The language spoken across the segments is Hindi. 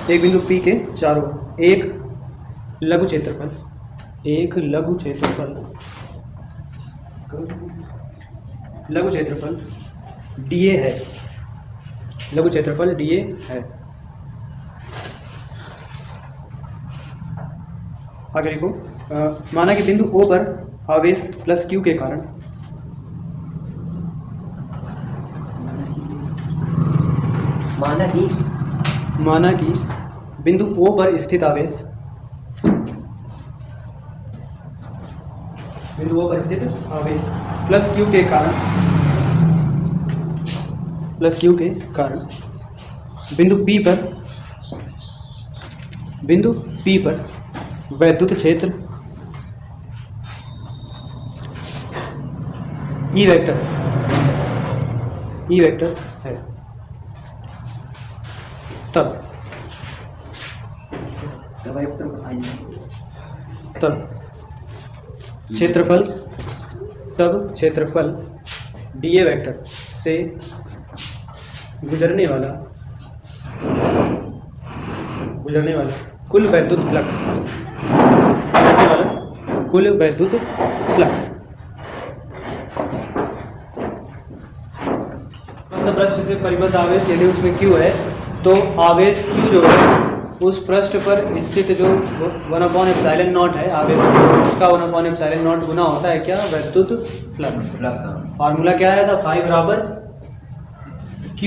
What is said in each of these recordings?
एक बिंदु P के चारों एक लघु क्षेत्रफल DA है, लघु क्षेत्रफल DA है। आगे देखो, माना कि बिंदु O पर आवेश प्लस Q के कारण माना कि बिंदु O पर स्थित आवेश प्लस Q के कारण बिंदु P पर वैद्युत क्षेत्र E वेक्टर है। तब क्षेत्रफल DA वेक्टर से गुजरने वाला कुल वैद्युत फ्लक्स पृष्ठ से परिबद्ध आवेश यदि उसमें Q है तो आवेश Q जो है उस पृष्ठ पर स्थित जो 1/ε0 है आवेश, उसका 1/ε0 गुना होता है क्या? वैद्युत फ्लक्स। फार्मूला क्या आया था? फाई बराबर Q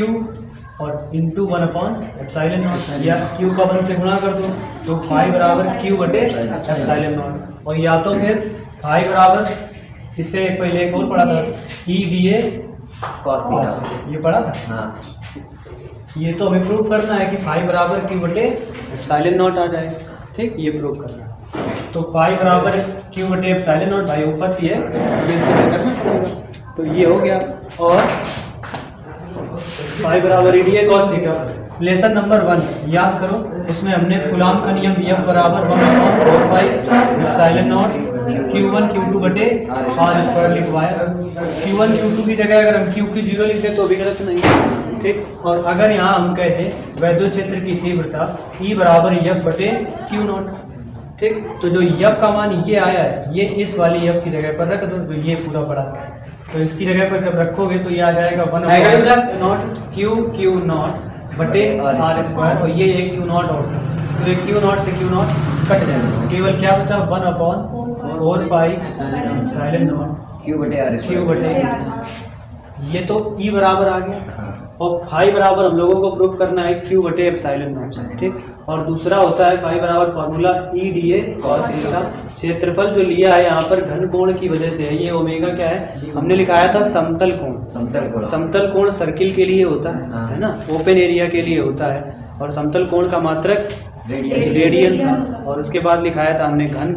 और इंटू 1/ε0, या Q का 1 से गुणा कर दो तो फाई बराबर Q/ε0, और या तो फिर फाई बराबर, इससे पहले एक और पढ़ा था EVA cos थीटा, ये पढ़ा था। हाँ। ये तो हमें प्रूव करना है कि फाई बराबर Q/ε0 आ जाए। ठीक, ये प्रूव करना है। तो फाई बराबर Q/ε0 भाई उपपत्ति है, तो इससे करना पड़ेगा। तो ये हो गया, और फाई बराबर EDA cos theta. Lesson number 1 याद करो, उसमें हमने कूलॉम का नियम F बराबर 1/4πε0 Q1 Q2/r² लिखवाया। Q1 Q2 की जगह अगर हम Q की 0 लिख दे तो भी गलत नहीं। ठीक, और अगर यहाँ हम कहते वैद्युत क्षेत्र की तीव्रता E बराबर F/Q0। ठीक, तो जो F का मान ये आया है, ये इस वाली F की जगह पर रख दो, तो ये पूरा बड़ा सा है। तो इसकी जगह पर जब रखोगे तो ये आ जाएगा 1/Q0/r², और ये एक Q0 और था, तो ये Q0 से Q0 कट जाएगा, केवल क्या बचा? 1/4πε0 Q/r²। ये तो E बराबर आ गया, और फाई बराबर हम लोगों को प्रूव करना है Q/ε0। ठीक, और दूसरा होता है फाई बराबर फॉर्मूला EDA cos थीटा। क्षेत्रफल जो लिया है यहाँ पर घन कोण की वजह से है, ये ओमेगा क्या है? हमने लिखाया था समतल कोण सर्किल के लिए होता है ना, ओपन एरिया के लिए होता है, और समतल कोण का मात्रक रेडियन था। और उसके बाद लिखाया था हमने घन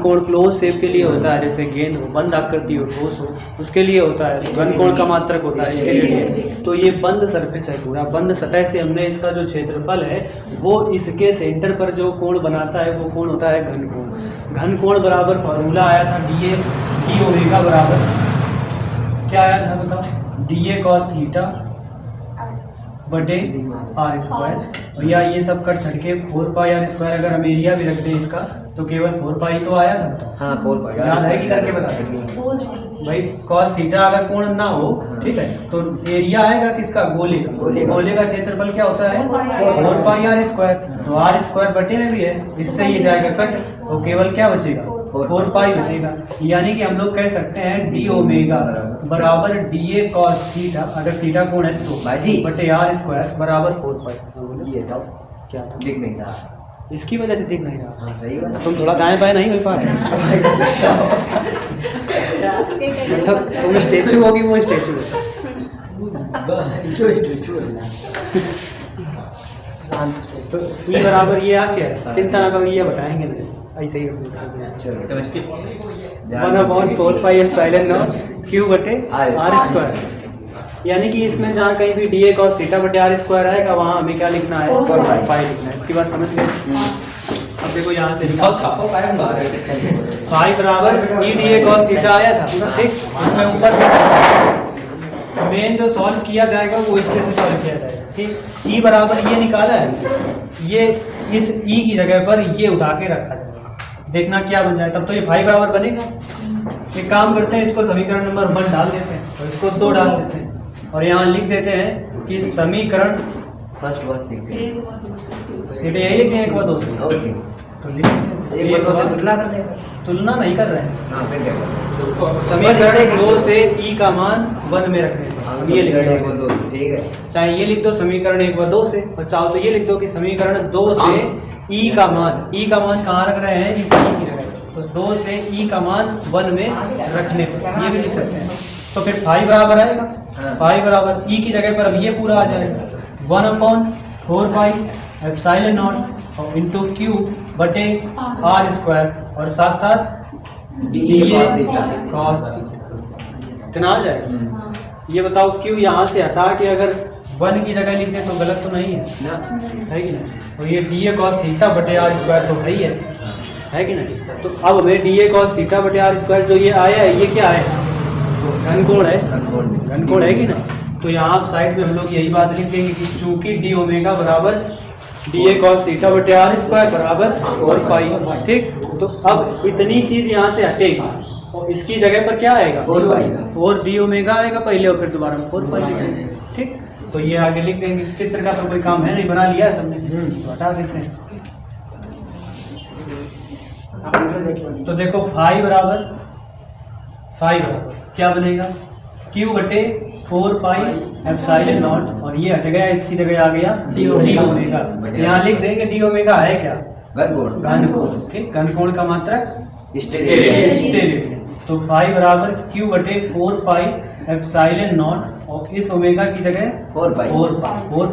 कोण क्लोज शेप के लिए होता है, जैसे गेंद हो, बंद आकृति हो, ठोस हो, उसके लिए होता है। घन कोण का मात्रक होता है इसके लिए। तो ये बंद सरफेस है, पूरा बंद सतह से हमने इसका जो क्षेत्रफल है वो इसके सेंटर पर जो कोण बनाता है वो कोण होता है घन कोण बराबर फॉर्मूला आया था DA D ओमेगा बराबर क्या आया था बताओ? DA cos थीटा बटे r², या ये सब कट छटके 4πr²। अगर हम एरिया भी रख दें इसका तो केवल 4π तो आया था। हाँ, 4π याद है कि करके बता सकते भाई। cos थीटा अगर कोण ना हो, ठीक है, तो एरिया आएगा किसका? गोले का क्षेत्रफल क्या होता है? 4πr²। तो r² बटे में भी है, इससे ये जाएगा कट, तो केवल क्या बचेगा? 4π बचेगा। यानी कि हम लोग कह सकते हैं D ओमेगा बराबर DA cos थीटा, अगर थीटा कोण है तो बटे r² बराबर 4π। ये क्या दिख नहीं रहा? इसकी वजह से दिख नहीं रहा। हाँ, सही बात। तुम थोड़ा दाएं बाएं नहीं हो पा रहे। मतलब तुम स्टैचू होगी, वो स्टैचू है। तो E बराबर ये आ क्या है? चिंता ना करो, ये बताएंगे नहीं, ऐसे ही 1/4πε0 Q/r²। यानी कि इसमें जहाँ कहीं भी DA cos थीटा बटे r² आएगा, वहाँ हमें क्या लिखना है? 4π लिखना है। इसकी बात समझ गए? अब देखो यहाँ से फाई बराबर EDA cos थीटा आया था, ठीक, इसमें ऊपर मेन जो सॉल्व किया जाएगा वो इससे से सॉल्व किया जाएगा। ठीक, ई बराबर ये निकाला है, ये इस ई की जगह पर ये उठा के रखा जाएगा, देखना क्या बन जाए, तब तो ये फाई बराबर बनेगा। एक काम करते हैं, इसको समीकरण नंबर 1 डाल देते हैं और इसको 2 डाल देते हैं और यहाँ लिख देते हैं कि समीकरण फर्स्ट व सेकंड सीधे यही लिख दें 1 व 2 से। ओके, तो लिख देते हैं 1 व 2 से तुलना कर लेंगे। तुलना नहीं कर रहे हैं, हाँ फिर क्या करें? समीकरण 2 से ई का मान 1 में रखने हैं। ये लिख दो, 1 व 2 ठीक है। चाहे ये लिख दो समीकरण 1 व 2 से, और चाहो तो ये लिख दो कि समीकरण 2 से ई का मान कहाँ रख रहे हैं, इस ई की जगह। तो 2 से ई का मान 1 में रखने पर ये भी लिख सकते हैं। तो फिर फाई बराबर आएगा, फाई बराबर ई की जगह पर अब ये पूरा आ जाएगा 1/4 पाई एप्सिलॉन नॉट और इंटू क्यू बटे आर स्क्वायर और साथ साथ डी कॉस थीटा। कॉस इतना आ जाएगा। ये बताओ क्यू यहाँ से हटा के अगर 1 की जगह लिख दें तो गलत तो नहीं है, है कि नहीं? तो ये डी ए कॉस थीटा बटे आर स्क्वायर तो है कि नहीं? तो अब हमें डी ए कॉस थीटा बटे आर स्क्वायर जो ये आया है, ये क्या है, घनकोण है, घनकोण है कि नहीं? तो यहाँ आप साइड में हम लोग यही बात लिख देंगे कि चूंकि डी ओमेगा बराबर डी ए कॉस थीटा बटे आर स्क्वायर बराबर 4 पाई। ठीक, तो अब इतनी चीज यहाँ से हटेगी और इसकी जगह पर क्या आएगा, 4 पाई, और डी ओमेगा आएगा पहले और फिर दोबारा 4 पाई लिखेंगे। ठीक, तो ये आगे लिख देंगे। चित्र का तो कोई काम है नहीं, बना लिया है सबने, तो हटा देते हैं। तो देखो फाई बराबर क्या बनेगा, क्यू बटे 4 पाई एप्सिलॉन नॉट और ये हट गया, इसकी जगह आ गया डी ओमेगा। यहाँ लिख देंगे डी ओमेगा है क्या, घनकोण। ठीक, घनकोण का मात्रक स्टेरेडियन। तो फाई बराबर क्यू बटे 4 पाई एप्सिलॉन नॉट और इस ओमेगा की जगह 4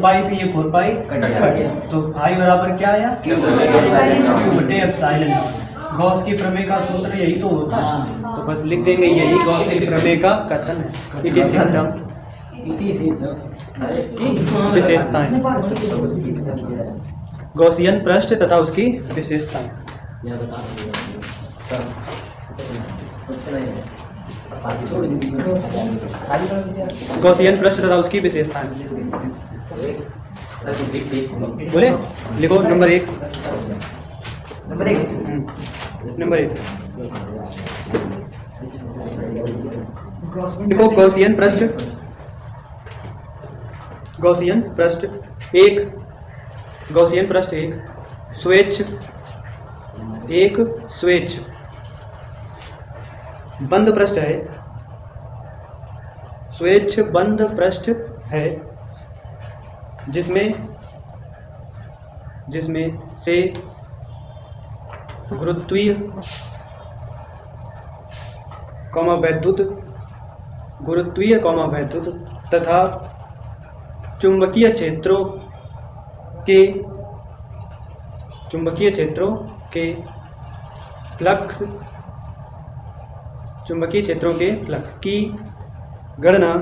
पाई से ये 4 पाई कट गया। तो फाई बराबर क्या आया, क्यू बटे एप्सिलॉन नॉट। गॉस की प्रमेय का सूत्र यही तो होता है, तो बस लिख देंगे यही गॉस की प्रमेय का कथन है। इति सिद्धम विशेषताएं, गॉसियन पृष्ठ तथा उसकी विशेषताएं। गॉसियन पृष्ठ तथा उसकी विशेषताएं बोले, लिखो नंबर 1। देखो गॉसियन पृष्ठ एक स्वेच्छ बंद पृष्ठ है, स्वेच्छ बंद पृष्ठ है जिसमें से गुरुत्वीय वैद्युत तथा चुंबकीय क्षेत्रों के फ्लक्स की गणना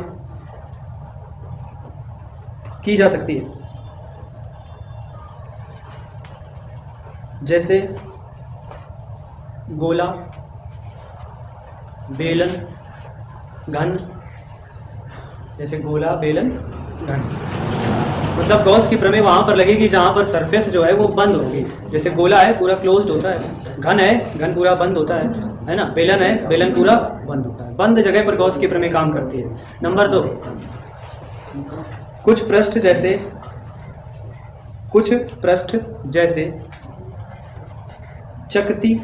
की जा सकती है। जैसे गोला, बेलन, घन। मतलब गॉस की प्रमेय वहां पर लगेगी जहां पर सरफेस जो है वो बंद होगी। जैसे गोला है पूरा क्लोज्ड होता है, घन पूरा बंद होता है ना, बेलन पूरा बंद होता है। बंद जगह पर गॉस की प्रमेय काम करती है। नंबर 2, कुछ पृष्ठ जैसे चकती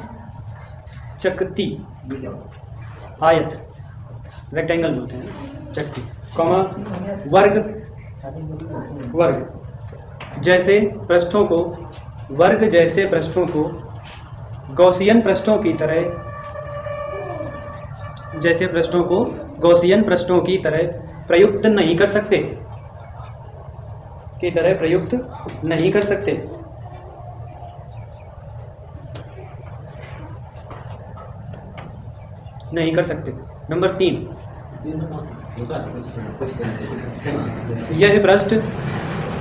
आयत, रेक्टेंगल बोलते हैं चकती, वर्ग जैसे पृष्ठों को गॉसियन पृष्ठों की तरह प्रयुक्त नहीं कर सकते, नंबर 3, यह पृष्ठ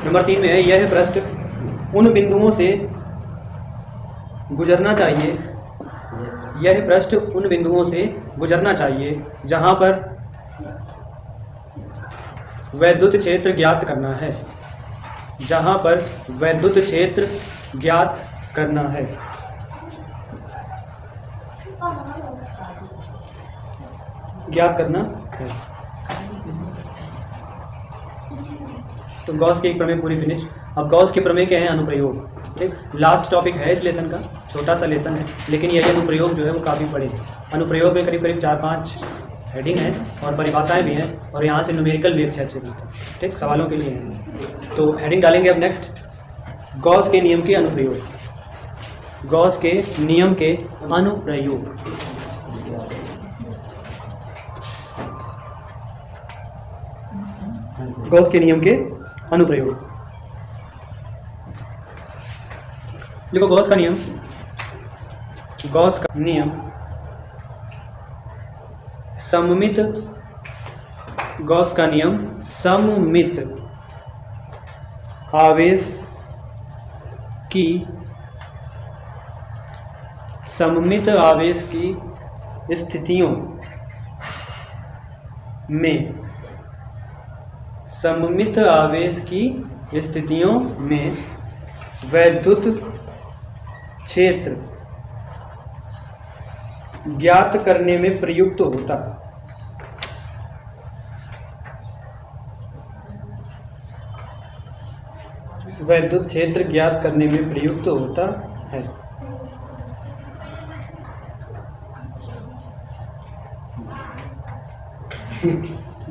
नंबर 3 में है, यह पृष्ठ उन बिंदुओं से गुजरना चाहिए जहां पर वैद्युत क्षेत्र ज्ञात करना है, जहां पर वैद्युत क्षेत्र ज्ञात करना है। ज्ञात करना है। तो गॉस की एक प्रमेय पूरी फिनिश। अब गॉस के प्रमेय क्या है? अनुप्रयोग। ठीक, लास्ट टॉपिक है इस लेसन का, छोटा सा लेसन है, लेकिन यही अनुप्रयोग जो है वो काफ़ी बड़े हैं। अनुप्रयोग में करीब करीब 4-5 हेडिंग है और परिभाषाएं भी हैं, और यहाँ से न्यूमेरिकल भी अच्छे मिलते हैं। ठीक, सवालों के लिए है। तो हेडिंग डालेंगे अब नेक्स्ट, गॉस के नियम के अनुप्रयोग। गॉस के नियम के अनुप्रयोग। गॉस के नियम के अनुप्रयोग। देखो गॉस का नियम, गॉस का नियम सममित, गॉस का नियम सममित आवेश की, सममित आवेश की स्थितियों में, सममित आवेश की स्थितियों में वैद्युत क्षेत्र ज्ञात करने में प्रयुक्त होता है। वैद्युत क्षेत्र ज्ञात करने में प्रयुक्त होता है।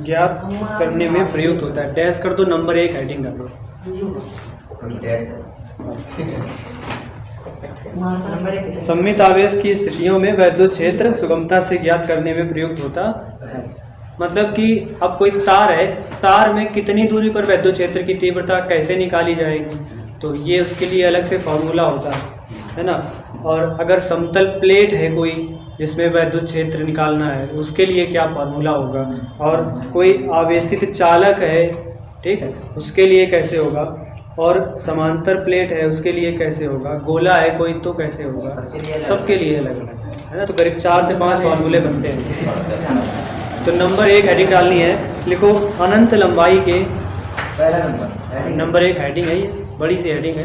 ज्ञात करने में प्रयुक्त होता है। डैश कर दो, नंबर 1 हेडिंग कर दो। सममित आवेश की स्थितियों में वैद्युत क्षेत्र सुगमता से ज्ञात करने में प्रयुक्त होता है। मतलब कि अब कोई तार है, तार में कितनी दूरी पर वैद्युत क्षेत्र की तीव्रता कैसे निकाली जाएगी, तो ये उसके लिए अलग से फॉर्मूला होता है ना। और अगर समतल प्लेट है कोई जिसमें वैद्युत क्षेत्र निकालना है, उसके लिए क्या फार्मूला होगा, और कोई आवेशित चालक है, ठीक है, उसके लिए कैसे होगा, और समांतर प्लेट है उसके लिए कैसे होगा, गोला है कोई तो कैसे होगा, सबके लिए अलग अलग है ना। तो करीब 4 से 5 फार्मूले बनते हैं। तो नंबर 1 हेडिंग डालनी है, लिखो अनंत लंबाई के, पहला नंबर नंबर 1 हेडिंग है, ये बड़ी सी हेडिंग है,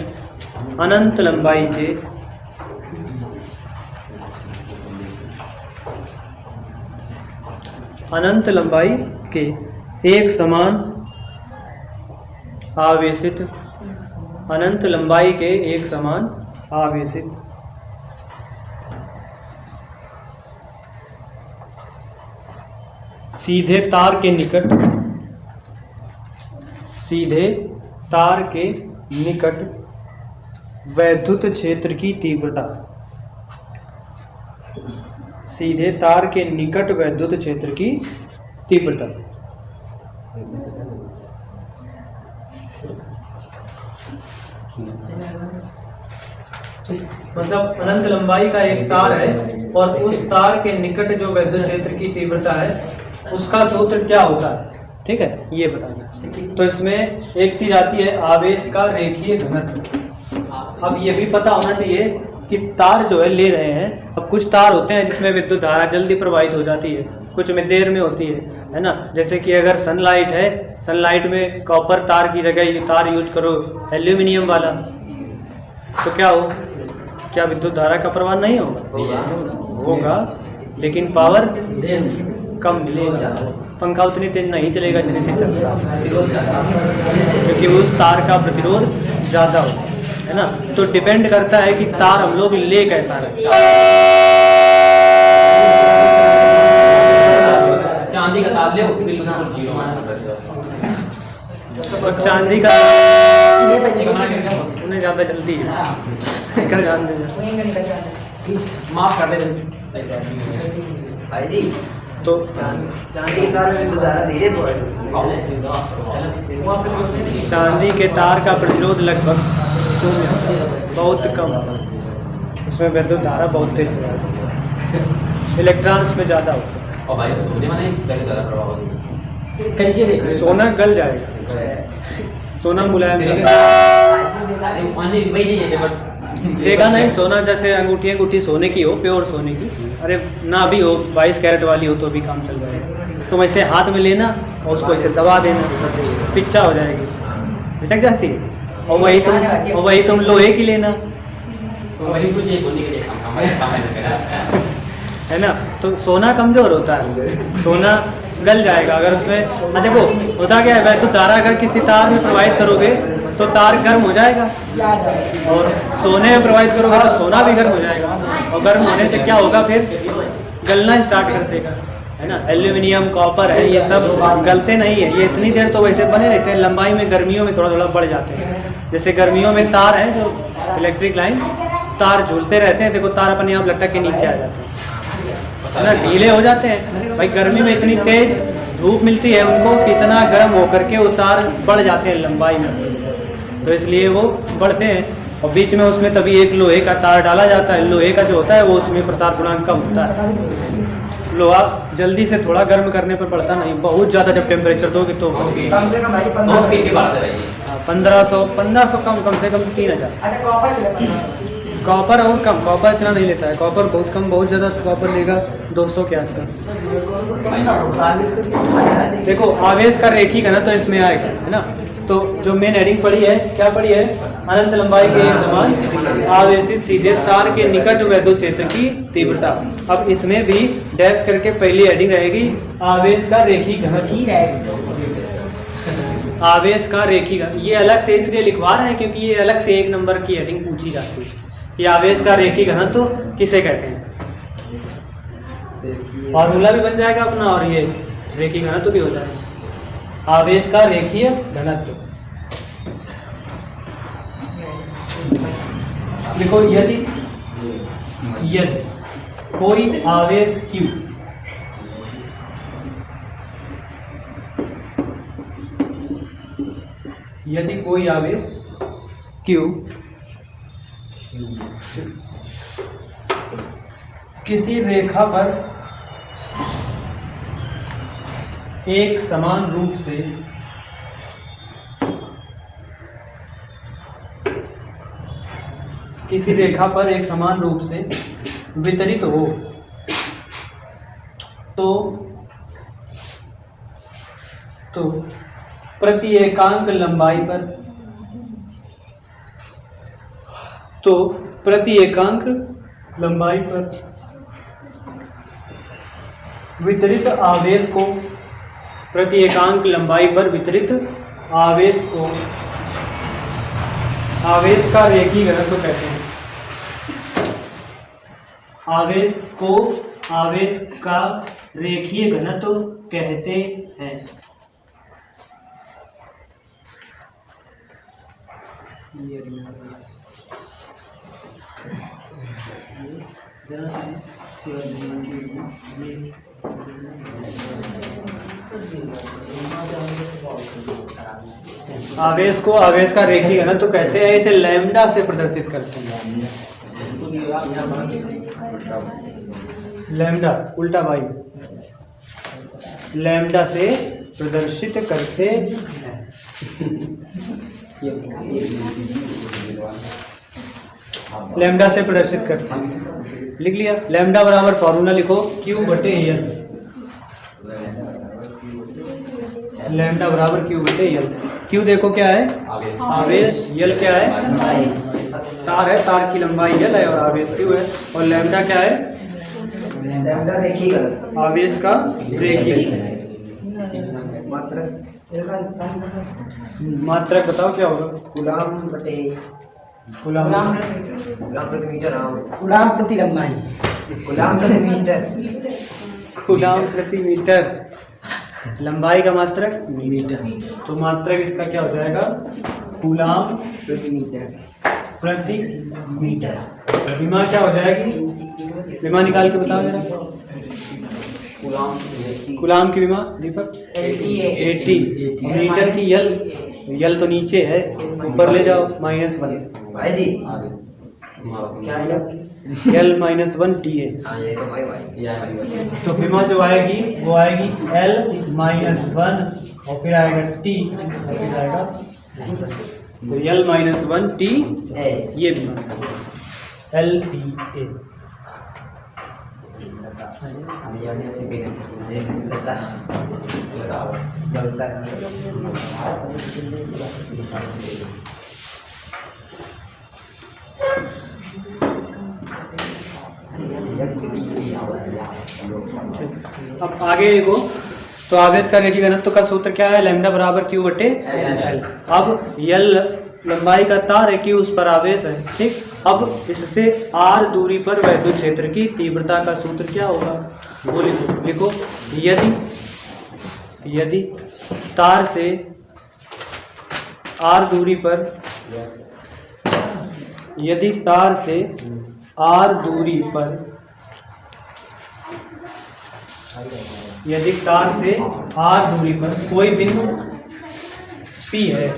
अनंत लंबाई के अनंत लंबाई के एक समान आवेशित, अनंत लंबाई के एक समान आवेशित सीधे तार के निकट, सीधे तार के निकट वैद्युत क्षेत्र की तीव्रता, सीधे तार के निकट वैद्युत क्षेत्र की तीव्रता। मतलब अनंत लंबाई का एक तार है और उस तार के निकट जो वैद्युत क्षेत्र की तीव्रता है उसका सूत्र क्या होता है, ठीक है, ये बताना। तो इसमें एक चीज आती है आवेश का रेखीय घनत्व। अब ये भी पता होना चाहिए कि तार जो है ले रहे हैं, अब कुछ तार होते हैं जिसमें विद्युत धारा जल्दी प्रवाहित हो जाती है, कुछ में देर में होती है ना। जैसे कि अगर सनलाइट है, सनलाइट में कॉपर तार की जगह ये तार यूज करो एल्यूमिनियम वाला, तो क्या हो, क्या विद्युत धारा का प्रवाह नहीं होगा? होगा, लेकिन पावर कम मिलेगा, पंखा उतनी तेज नहीं चलेगा जितनी तेज चलता है, क्योंकि उस तार का प्रतिरोध ज़्यादा होता है ना। तो डिपेंड करता है कि तार हम लोग ले कैसा रहे। चांदी का तार ले बिल्कुल और चांदी का उन्हें ज़्यादा जल्दी है, कर जान दे, माफ कर दे भाई जी। तो चांदी के तार में तो धारा धीरे चांदी के तार का प्रतिरोध लगभग 0, बहुत कम, उसमें विद्युत धारा बहुत तेज हो जाती है, इलेक्ट्रॉन उसमें ज़्यादा होता है। और भाई सोने में नहीं ज़्यादा प्रभाव करके देखो, सोना गल जाएगा, सोना मुलायम देगा नहीं। सोना जैसे अंगूठी अंगूठी सोने की हो, प्योर सोने की, अरे ना भी हो 22 कैरेट वाली हो तो भी काम चल जाएगा। तुम ऐसे हाथ में लेना और उसको ऐसे दबा देना, पिच्चा हो जाएगी, पिचक जाती है। और वही तुम लोहे की लेना, तो वही कुछ ये बोलने के लिए काम है ना। तो सोना कमजोर होता है, सोना गल जाएगा अगर उसमें। देखो होता क्या है, वैसे तो तारा अगर किसी तार में प्रवाहित करोगे तो तार गर्म हो जाएगा, और सोने में प्रवाहित करोगे तो सोना भी गर्म हो जाएगा, और गर्म होने से क्या होगा, फिर गलना स्टार्ट कर देगा, है ना। एल्यूमिनियम, कॉपर है, ये सब गलते नहीं है, ये इतनी देर तो वैसे बने रहते हैं। लंबाई में गर्मियों में थोड़ा थोड़ा बढ़ जाते हैं। जैसे गर्मियों में तार है जो इलेक्ट्रिक लाइन, तार झूलते रहते हैं, देखो तार अपने आप लटक के नीचे आ जाते हैं, है ना, ढीले हो जाते हैं। भाई गर्मी में इतनी तेज धूप मिलती है उनको, कितना गर्म होकर के वो तार बढ़ जाते हैं लंबाई में, तो इसलिए वो बढ़ते हैं। और बीच में उसमें तभी एक लोहे का तार डाला जाता है। लोहे का जो होता है वो उसमें प्रसार गुणांक कम होता है, इसलिए लोहा जल्दी से थोड़ा गर्म करने पर बढ़ता नहीं। बहुत ज़्यादा जब टेम्परेचर दोगे तो कम से कम भाई 1500 कम से कम 3000। अच्छा कॉपर कॉपर और कम, कॉपर इतना नहीं लेता है, कॉपर बहुत कम, बहुत ज़्यादा कॉपर लेगा 200 के आसपास। देखो आवेश का रेखी घनत्व तो इसमें आएगा, है ना। तो जो मेन हेडिंग पड़ी है, क्या पड़ी है, अनंत लंबाई के एक समान आवेशित सीधे तार के निकट वैद्युत क्षेत्र की तीव्रता। अब इसमें भी डैश करके पहली हेडिंग रहेगी आवेश का रेखी घनत्व। आवेश का रेखी घनत्व ये अलग से इसलिए लिखवा रहे हैं क्योंकि ये अलग से 1 नंबर की हेडिंग पूछी जाती है कि आवेश का रेखी घनत्व किसे कहते हैं। फॉर्मूला भी बन जाएगा अपना और ये रेखी घनत्व भी हो जाएगा। आवेश का रेखीय घनत्व देखो, यदि कोई आवेश Q यदि कोई आवेश Q किसी रेखा पर एक समान रूप से किसी रेखा पर एक समान रूप से वितरित हो तो प्रति एकांक लंबाई पर वितरित आवेश को प्रति एकांक लंबाई पर वितरित आवेश को आवेश का रेखीय घनत्व कहते हैं। आवेश को आवेश का रेखीय घनत्व कहते हैं। आवेश को आवेश का रेखीय घनत्व तो कहते हैं। इसे लैम्डा से प्रदर्शित करते हैं। लैम्डा उल्टा भाई, लैम्डा से प्रदर्शित करते हैं। लैम्डा से प्रदर्शित करते हैं, लिख लिया। लैम्डा बराबर फॉर्मूला लिखो Q/L। लैम्डा बराबर Q/L। Q देखो क्या है, आवेश। L क्या है, तार है, तार की लंबाई L है और आवेश Q है। और लैम्डा क्या है, लैम्डा रेखीय घनत्व, आवेश का रेखीय मात्रक बताओ क्या होगा। कूलाम बटे कूलाम प्रति मीटर। कूलाम प्रति लंबाई, कूलाम प्रति मीटर। कूलाम प्रति मीटर, लंबाई का मात्रक मीटर। तो मात्रक इसका क्या हो जाएगा, कूलाम प्रति मीटर। प्रति मीटर। विमा क्या हो जाएगी, विमा निकाल के बताओ जरा। कूलाम की विमा दीपक 80। मीटर की यल तो नीचे है, ऊपर ले जाओ -1 भाई जी क्या है L -1 TA। हाँ ये तो भाई तो विमा जो आएगी वो आएगी L -1 और फिर आएगा T और फिर आएगा तो L माइनस 1 T ए ये भी मान LTA। अब आगे देखो, तो आवेश का रेखीय घनत्व का सूत्र क्या है? लैम्डा बराबर क्यू बटे एल। अब एल लंबाई का तार है, क्यू उस पर आवेश है, ठीक। अब इससे आर दूरी पर वैद्युत क्षेत्र की तीव्रता का सूत्र क्या होगा? वो लिखो यदि तार से आर दूरी पर कोई बिंदु P है,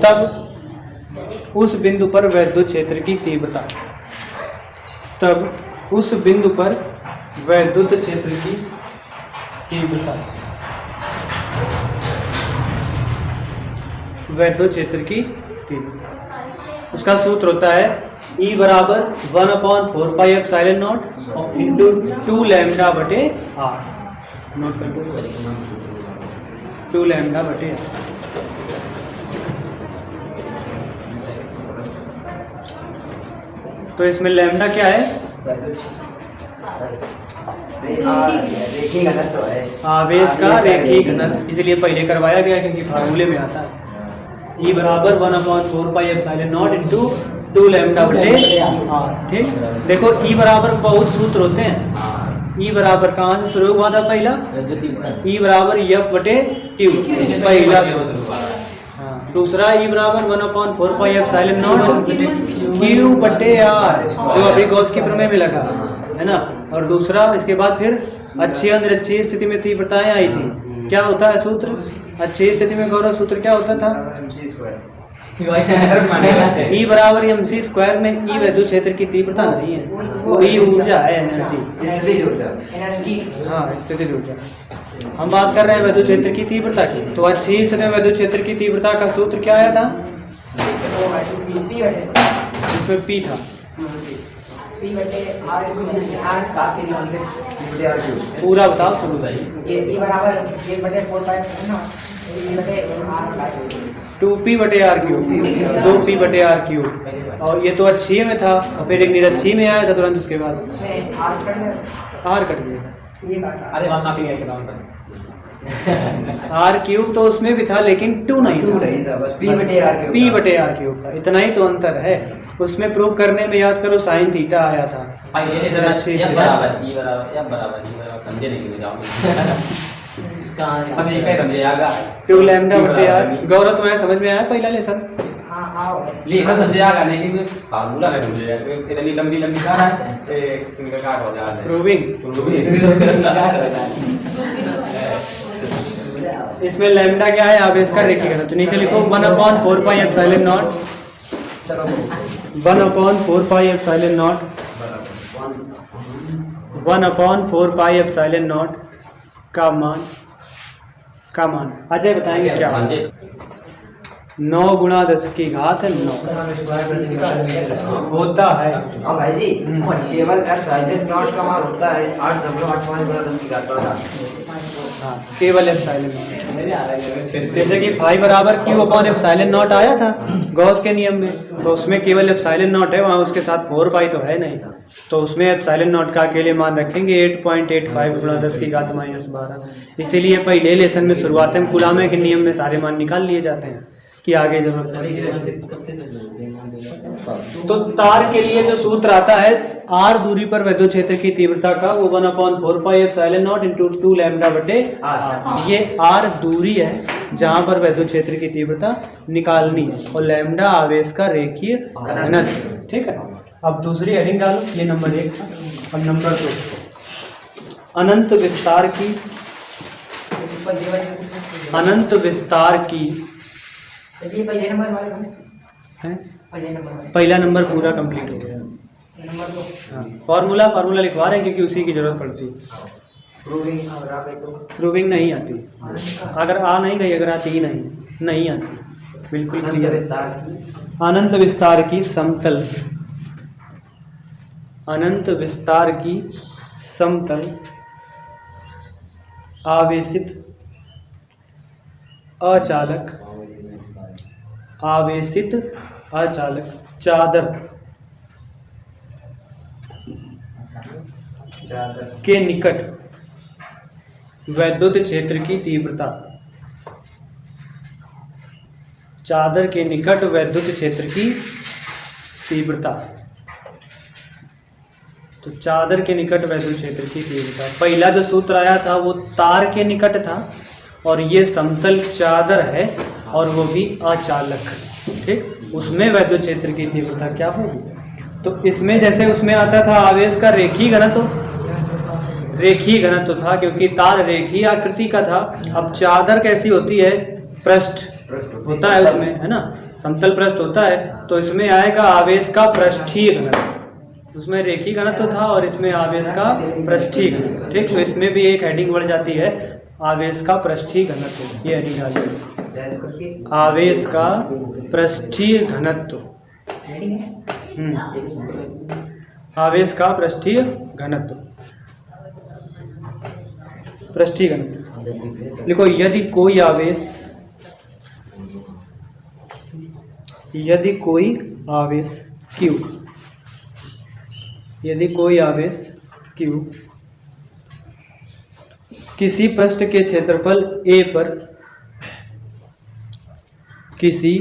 तब उस बिंदु पर वैद्युत क्षेत्र की तीव्रता, उसका सूत्र होता है E बराबर 1/4 pi epsilon not into 2 lambda बटे R। नोट कर दो, 2 लैम्डा बटे R। तो इसमें लैम्डा क्या है? रेखीय घनत्व है, आवेश का रेखीय घनत्व, इसलिए पहले करवाया गया क्योंकि फार्मूले में आता है। E बराबर 1/4 pi epsilon not into 2 lambda बटे R, ठीक। देखो E बराबर बहुत सूत्र होते हैं। E बराबर कहाँ से शुरू हुआ था? पहला E बराबर F बटे Q, पहला सूत्र। हाँ, दूसरा E बराबर 1/4 पाई एप्सिलॉन नॉट Q बटे R, जो अभी गॉस की प्रमेय में लगा है ना। और दूसरा इसके बाद फिर अच्छी अनिरक्षीय स्थिति में तीव्रताएं आई थी, क्या होता है सूत्र? अच्छी स्थिति में गौरव सूत्र क्या होता था? E बराबर mc स्क्वायर में E वैद्युत क्षेत्र की तीव्रता नहीं है, वो E ऊर्जा है, एनर्जी। हाँ, स्थितिज ऊर्जा। हम बात कर रहे हैं वैद्युत क्षेत्र की तीव्रता की। तो अच्छी स्थिति में वैद्युत क्षेत्र की तीव्रता का सूत्र क्या आया था? इसमें P था, पूरा बताओ शुरू से। 2P बटे R क्यूब, 2P बटे R क्यूब। और ये तो अच्छी में था, और फिर एक निरक्षी में आया था तुरंत उसके बाद R कट गया। अरे वहाँ काफी गया R क्यूब तो उसमें भी था, लेकिन 2 नहीं था, बस P बटे R क्यूब था। इतना ही तो अंतर है। उसमें प्रूव करने में याद करो साइन थीटा आया था। समझे नहीं टू लैम्डा बटे R। गौरव तुम्हें समझ में आया पहला लेसन? समझे आगा, लेकिन फार्मूला नहीं समझे इतनी लंबी लंबी कहां से क्या हो जा रहा है? प्रूविंग। इसमें लैम्डा क्या है? आवेश का रेखीय घनत्व। तो नीचे लिखो 1/4 pi epsilon not, 1/4 pi epsilon not, 1/4 pi epsilon not का मान अजय बताएंगे क्या? 9 गुणा 10 की घात 9 होता है। हाँ भाई जी, केवल एप्सिलॉन नॉट का मान होता है 8.85 गुणा 10 की घात 8। हाँ, केवल एप्सिलॉन नॉट। जैसे कि फाई बराबर क्यू अपॉन एप्सिलॉन नॉट आया था गॉस के नियम में, तो उसमें केवल एप्सिलॉन नॉट है, वहाँ उसके साथ 4 पाई तो है नहीं, तो उसमें एप्सिलॉन नॉट का अकेले मान रखेंगे 8.85 गुणा 10 की घात -12। इसीलिए पहले लेसन में शुरुआत में कुलामे के नियम में सारे मान निकाल लिए जाते हैं कि आगे जरूरत पड़ेगी। तो तार के लिए जो सूत्र आता है R दूरी पर वैद्युत क्षेत्र की तीव्रता का, वो 1/4 pi epsilon not into 2 lambda बटे R। ये R दूरी है जहां पर वैद्युत क्षेत्र की तीव्रता निकालनी है, और लैम्डा आवेश का रेखीय घनत्व। ठीक है, अब दूसरी हेडिंग डालो। ये नंबर 1 था। अब नंबर 2, अनंत विस्तार की है? पहला नंबर पूरा कंप्लीट हो गया। फॉर्मूला लिखवा रहे हैं क्योंकि उसी की जरूरत पड़ती है। प्रूविंग अगर आ गई तो प्रूविंग नहीं आती, अगर आ नहीं गई, अगर आती ही नहीं आती, बिल्कुल अनंत क्लियर। विस्तार अनंत विस्तार की समतल, अनंत विस्तार की समतल आवेशित अचालक, आवेशित अचालक चादर चादर के निकट वैद्युत क्षेत्र की तीव्रता, चादर के निकट वैद्युत क्षेत्र की तीव्रता। तो चादर के निकट वैद्युत क्षेत्र की तीव्रता, पहला जो सूत्र आया था वो तार के निकट था, और ये समतल चादर है और वो भी अचालक, ठीक। उसमें वैद्युत क्षेत्र की तीव्रता क्या होगी? तो इसमें जैसे उसमें आता था आवेश का रेखीय घनत्व, रेखीय घनत्व था क्योंकि तार रेखीय आकृति का था। अब चादर कैसी होती है? पृष्ठ होता है उसमें, है ना, समतल पृष्ठ होता है, तो इसमें आएगा आवेश का पृष्ठीय घनत्व। उसमें रेखीय घनत्व था और इसमें आवेश का पृष्ठीय घनत्व, ठीक। तो इसमें भी एक हेडिंग बढ़ जाती है, आवेश का पृष्ठीय घनत्व, ये हेडिंग आ जाएगी, आवेश का पृष्ठीय घनत्व। आवेश का पृष्ठीय घनत्व, पृष्ठीय घनत्व लिखो। यदि कोई आवेश, यदि कोई आवेश Q, यदि कोई आवेश Q किसी पृष्ठ के क्षेत्रफल A पर, किसी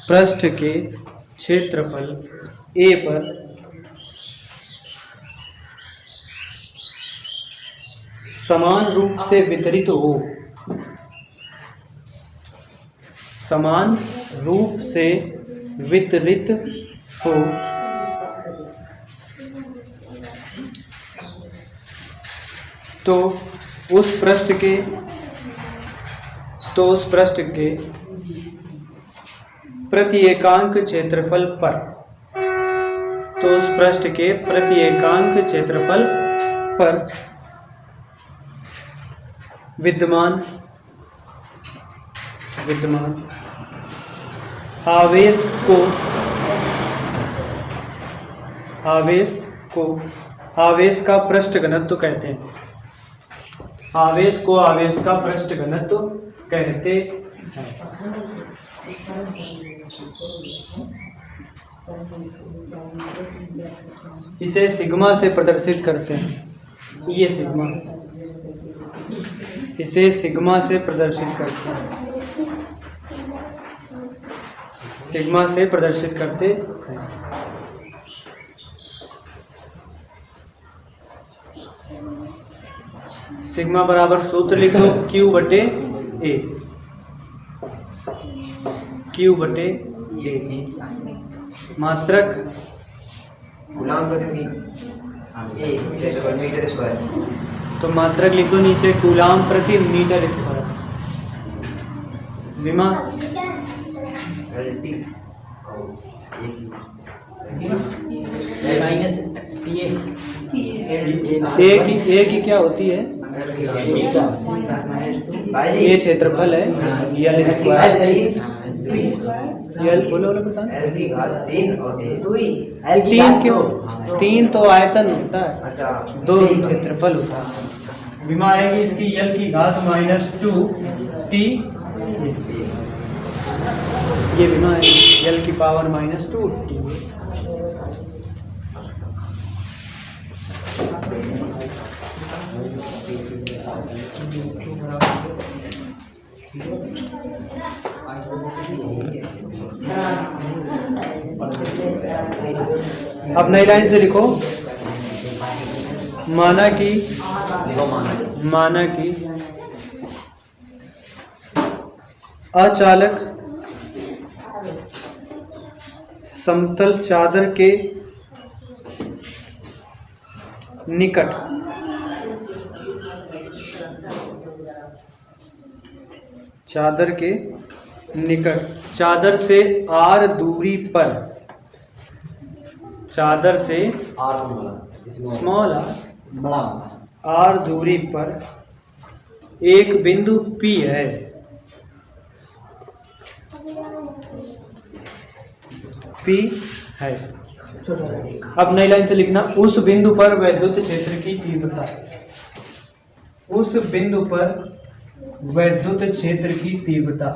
पृष्ठ के क्षेत्रफल A पर समान रूप से वितरित हो, समान रूप से वितरित हो, तो उस पृष्ठ के, प्रति एकांक क्षेत्रफल पर, तो उस पृष्ठ के प्रति एकांक क्षेत्रफल पर विद्यमान आवेश का पृष्ठ घनत्व कहते हैं। आवेश को आवेश का पृष्ठ घनत्व कहते हैं। इसे सिग्मा से प्रदर्शित करते हैं, ये सिग्मा, इसे सिग्मा से प्रदर्शित करते हैं, सिग्मा से प्रदर्शित करते हैं। सिग्मा बराबर सूत्र लिख लो Q बटे A, Q बटे A, मात्रक कूलम प्रति मीटर स्क्वायर, तो मात्रक लिखो नीचे कूलाम प्रति मीटर स्क्वायर। विमा LT माइनस ए की क्या होती है? ये क्षेत्रफल है, यल स्क्वायर, यल बोलो प्रशांत। L की घात 3 और A 3 क्यों? 3 तो आयतन होता है, अच्छा 2 क्षेत्रफल होता है। विमा आएगी इसकी यल की घात -2t, ये विमा है यल की पावर -2t। अब नई लाइन से लिखो, माना कि अचालक समतल चादर के निकट चादर से r दूरी पर, चादर से आर स्मॉल r बड़ा r दूरी पर एक बिंदु P है, P है। अब नई लाइन से लिखना, उस बिंदु पर वैद्युत क्षेत्र की तीव्रता, उस बिंदु पर वैद्युत क्षेत्र की तीव्रता,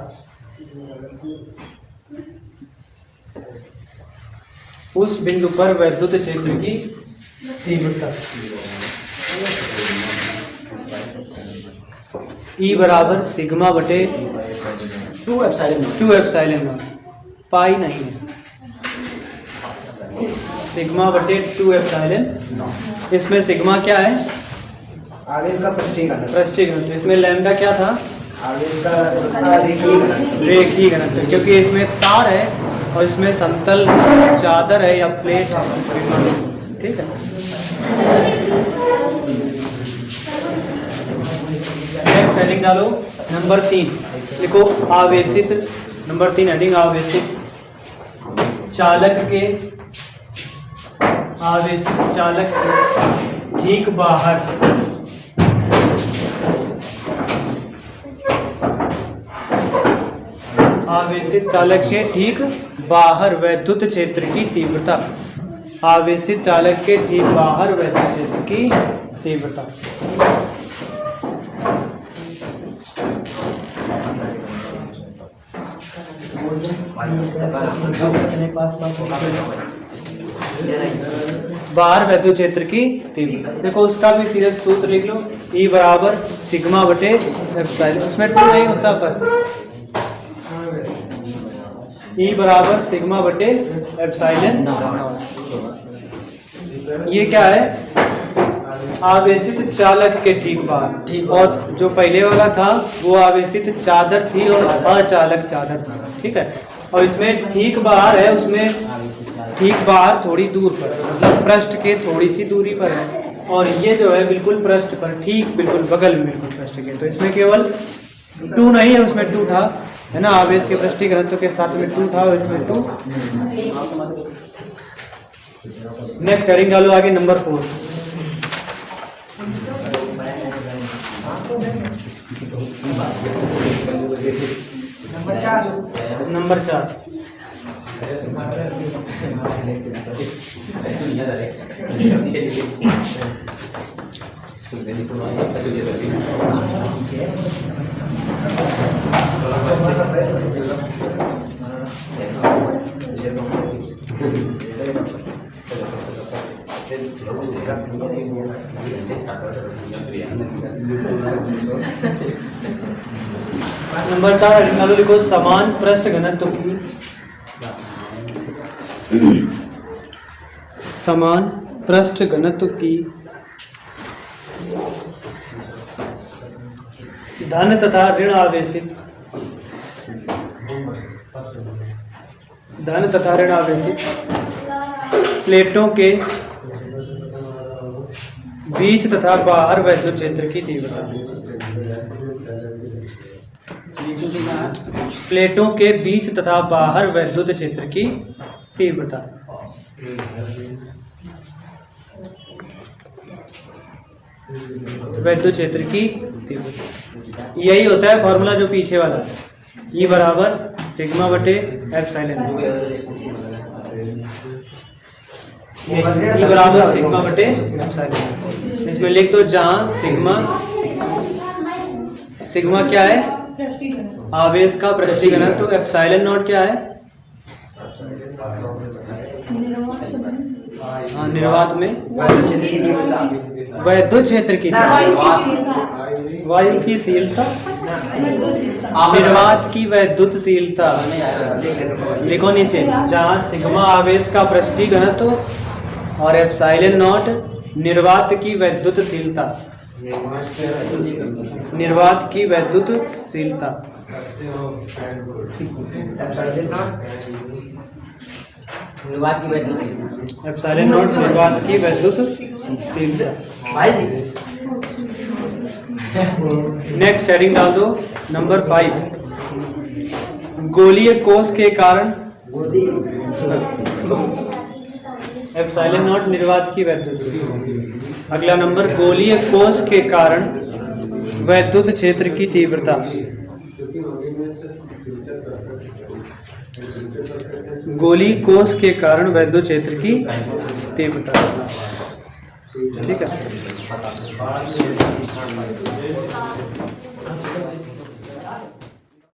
उस बिंदु पर वैद्युत क्षेत्र की तीव्रता E बराबर सिग्मा बटे 2 एप्सिलॉन 2 एप्सिलॉन नॉट, पाई नहीं है, सिग्मा बटे 2 एप्सिलॉन। इसमें सिग्मा क्या है? आवेश का पृष्ठीय घनत्व। पृष्ठीय घनत्व। इसमें लैम्डा क्या था? आवेश का रेखीय घनत्व। रेखीय घनत्व, क्योंकि इसमें तार है और इसमें समतल चादर है या प्लेट है, ठीक है। नेक्स्ट हेडिंग डालो नंबर 3, लिखो आवेशित, नंबर 3 हेडिंग आवेशित चालक के, आवेशित चालक के ठीक बाहर आवेशित चालक के ठीक बाहर वैद्युत क्षेत्र की तीव्रता, आवेशित चालक के ठीक बाहर वैद्युत क्षेत्र की तीव्रता। बाहर वैद्युत क्षेत्र की तीव्रता, देखो उसका भी सीधे सूत्र लिख लो, E बराबर सिग्मा बटे एप्सिलॉन, उसमें 2 नहीं होता पर E बराबर सिग्मा बटे एप्सिलॉन। ये क्या है? आवेशित चालक के ठीक बाहर, ठीक। और जो पहले वाला था वो आवेशित चादर थी और अचालक चादर था, ठीक है। और इसमें ठीक बाहर है, उसमें ठीक बाहर थोड़ी दूर पर, मतलब पृष्ठ के थोड़ी सी दूरी पर है, और ये जो है बिल्कुल पृष्ठ पर, ठीक बिल्कुल बगल में, बिल्कुल पृष्ठ के। तो इसमें केवल 2 नहीं है, उसमें 2 था, है ना। आवेश के पृष्ठीय घनत्व के साथ में 2 था और इसमें 2। नेक्स्ट हेडिंग डालो आगे नंबर 4, नंबर 4 नंबर 4 लिखो समान पृष्ठ घनत्व की, समान पृष्ठ घनत्व की धन तथा ऋण आवेशित, धन तथा ऋण आवेशित प्लेटों के बीच तथा बाहर वैद्युत क्षेत्र की तीव्रता, प्लेटों के बीच तथा बाहर वैद्युत क्षेत्र की तीव्रता। वैद्युत क्षेत्र की तीव्रता, यही होता है फॉर्मूला जो पीछे वाला, E बराबर सिग्मा बटे एप्सिलॉन, E बराबर सिग्मा बटे एप्सिलॉन। इसमें लिख दो जहां सिग्मा क्या है? आवेश का पृष्ठीय घनत्व, तो एप्सिलॉन नॉट क्या है? हाँ, निर्वात में वैद्युत क्षेत्र की, वायु की शीलता, निर्वात की वैद्युतशीलता। लिखो नीचे, जहाँ सिग्मा आवेश का पृष्ठीय घनत्व और एप्सिलॉन नॉट निर्वात की वैद्युतशीलता, निर्वात की वैद्युतशीलता। एप्सिलॉन नॉट निर्वात की वैद्युतशीलता। नेक्स्ट हेडिंग डाल दो नंबर 5, गोलीय कोष के कारण एप्सिलॉन नॉट निर्वात की वैद्युत। अगला नंबर, गोलीय कोष के कारण वैद्युत क्षेत्र की तीव्रता। गोलीय कोष के कारण वैद्युत क्षेत्र की तीव्रता, ठीक है।